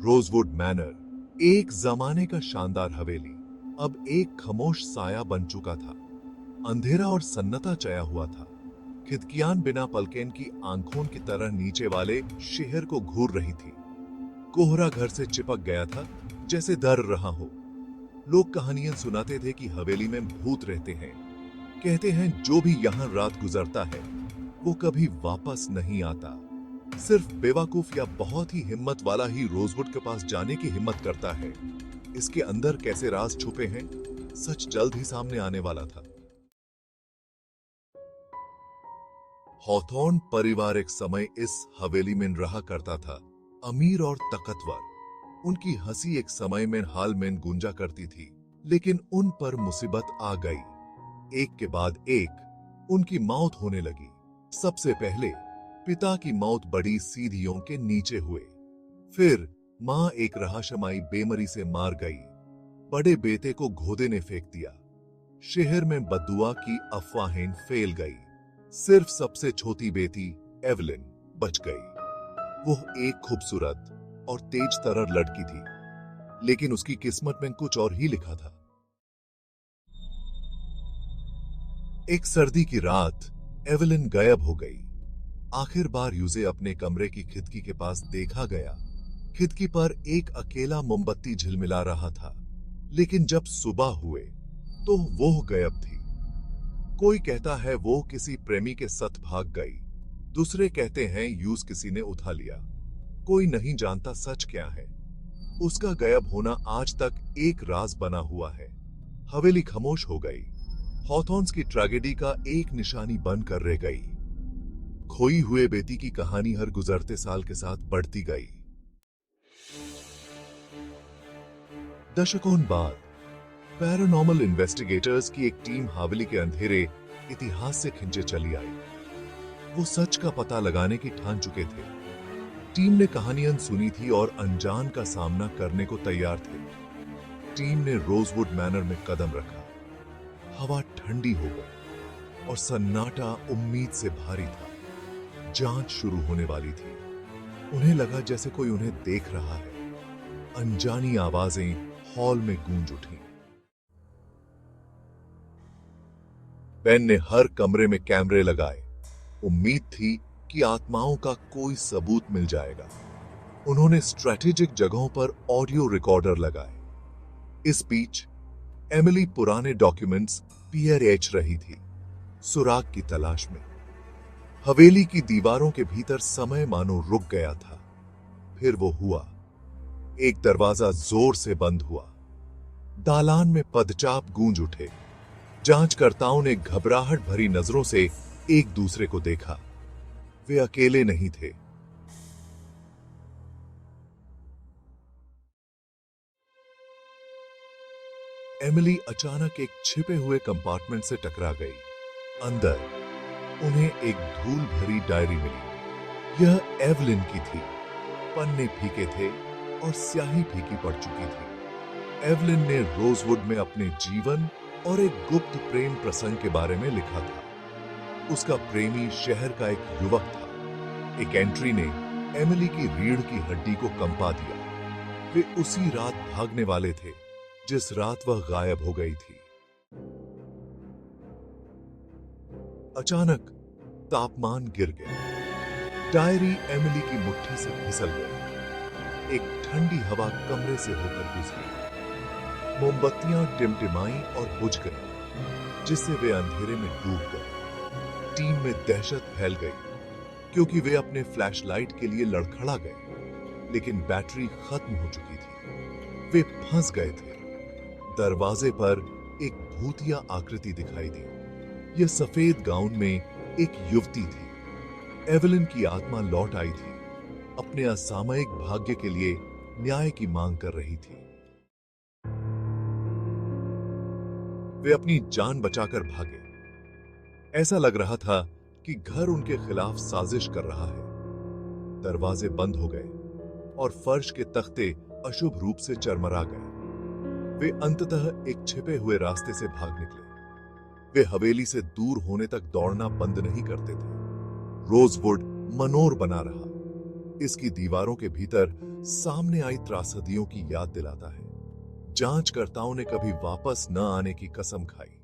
Rosewood manner, एक जमाने का शानदार हवेली, अब एक खामोश साया बन चुका था। अंधेरा और सन्नाटा छाया हुआ था। खिड़कियां बिना पलकें की आंखों की तरह नीचे वाले शहर को घूर रही थी। कोहरा घर से चिपक गया था, जैसे डर रहा हो। लोग कहानियां सुनाते थे कि हवेली में भूत रहते हैं। कहते हैं जो भी यहाँ रात गुजरता है वो कभी वापस नहीं आता। सिर्फ बेवकूफ या बहुत ही हिम्मत वाला ही रोजवुड के पास जाने की हिम्मत करता है। इसके अंदर कैसे राज छुपे हैं, सच जल्द ही सामने आने वाला था। हॉथॉर्न परिवार एक समय इस हवेली में रहा करता था। अमीर और ताकतवर। उनकी हंसी एक समय में हाल में गूंजा करती थी, लेकिन उन पर मुसीबत आ गई। एक के बाद एक उनकी मौत होने लगी। सबसे पहले पिता की मौत बड़ी सीढ़ियों के नीचे हुए। फिर मां एक रहस्यमयी बीमारी से मार गई। बड़े बेटे को घोड़े ने फेंक दिया। शहर में बददुआ की अफवाहें फैल गई। सिर्फ सबसे छोटी बेटी एवलिन बच गई। वो एक खूबसूरत और तेज तर्र लड़की थी, लेकिन उसकी किस्मत में कुछ और ही लिखा था। एक सर्दी की रात एवलिन गायब हो गई। आखिर बार उसे अपने कमरे की खिड़की के पास देखा गया। खिड़की पर एक अकेला मोमबत्ती झिलमिला रहा था, लेकिन जब सुबह हुए तो वो गायब थी। कोई कहता है वो किसी प्रेमी के साथ भाग गई, दूसरे कहते हैं यूज किसी ने उठा लिया। कोई नहीं जानता सच क्या है। उसका गायब होना आज तक एक राज बना हुआ है। हवेली खामोश हो गई। हॉथॉर्न्स की ट्रेजेडी का एक निशानी बनकर रह गई। खोई हुए बेटी की कहानी हर गुजरते साल के साथ बढ़ती गई। दशकों बाद पैरानॉर्मल इन्वेस्टिगेटर्स की एक टीम हवेली के अंधेरे इतिहास से खिंचे चली आई। वो सच का पता लगाने की ठान चुके थे। टीम ने कहानियां सुनी थी और अनजान का सामना करने को तैयार थे। टीम ने रोजवुड मैनर में कदम रखा। हवा ठंडी हो गई और सन्नाटा उम्मीद से भारी था। जांच शुरू होने वाली थी। उन्हें लगा जैसे कोई उन्हें देख रहा है। अनजानी आवाजें हॉल में गूंज उठी। बेन ने हर कमरे में कैमरे लगाए। उम्मीद थी कि आत्माओं का कोई सबूत मिल जाएगा। उन्होंने स्ट्रेटेजिक जगहों पर ऑडियो रिकॉर्डर लगाए। इस बीच एमिली पुराने डॉक्यूमेंट्स पीएच रही थी, सुराग की तलाश में। हवेली की दीवारों के भीतर समय मानो रुक गया था। फिर वो हुआ। एक दरवाजा जोर से बंद हुआ। दालान में पदचाप गूंज उठे। जांचकर्ताओं ने घबराहट भरी नजरों से एक दूसरे को देखा। वे अकेले नहीं थे। एमिली अचानक एक छिपे हुए कंपार्टमेंट से टकरा गई। अंदर उन्हें एक धूल भरी डायरी मिली। यह एवलिन की थी। पन्ने फीके थे और स्याही फीकी पड़ चुकी थी। एवलिन ने रोजवुड में अपने जीवन और एक गुप्त प्रेम प्रसंग के बारे में लिखा था। उसका प्रेमी शहर का एक युवक था। एक एंट्री ने एमिली की रीढ़ की हड्डी को कंपा दिया। वे उसी रात भागने वाले थे जिस रात वह गायब हो गई थी। अचानक तापमान गिर गया। डायरी एमिली की मुट्ठी से फिसल गई। एक ठंडी हवा कमरे से होकर गुजरी। मोमबत्तियां टिमटिमाई और बुझ गई, जिससे वे अंधेरे में डूब गए। टीम में दहशत फैल गई, क्योंकि वे अपने फ्लैशलाइट के लिए लड़खड़ा गए, लेकिन बैटरी खत्म हो चुकी थी। वे फंस गए थे। दरवाजे पर एक भूतिया आकृति दिखाई दी। यह सफेद गाउन में एक युवती थी। एवलिन की आत्मा लौट आई थी। अपने असामयिक भाग्य के लिए न्याय की मांग कर रही थी। वे अपनी जान बचाकर भागे। ऐसा लग रहा था कि घर उनके खिलाफ साजिश कर रहा है। दरवाजे बंद हो गए और फर्श के तख्ते अशुभ रूप से चरमरा गए। वे अंततः एक छिपे हुए रास्ते से भाग निकले। वे हवेली से दूर होने तक दौड़ना बंद नहीं करते थे। रोजवुड मनोर बना रहा। इसकी दीवारों के भीतर सामने आई त्रासदियों की याद दिलाता है। जांचकर्ताओं ने कभी वापस न आने की कसम खाई,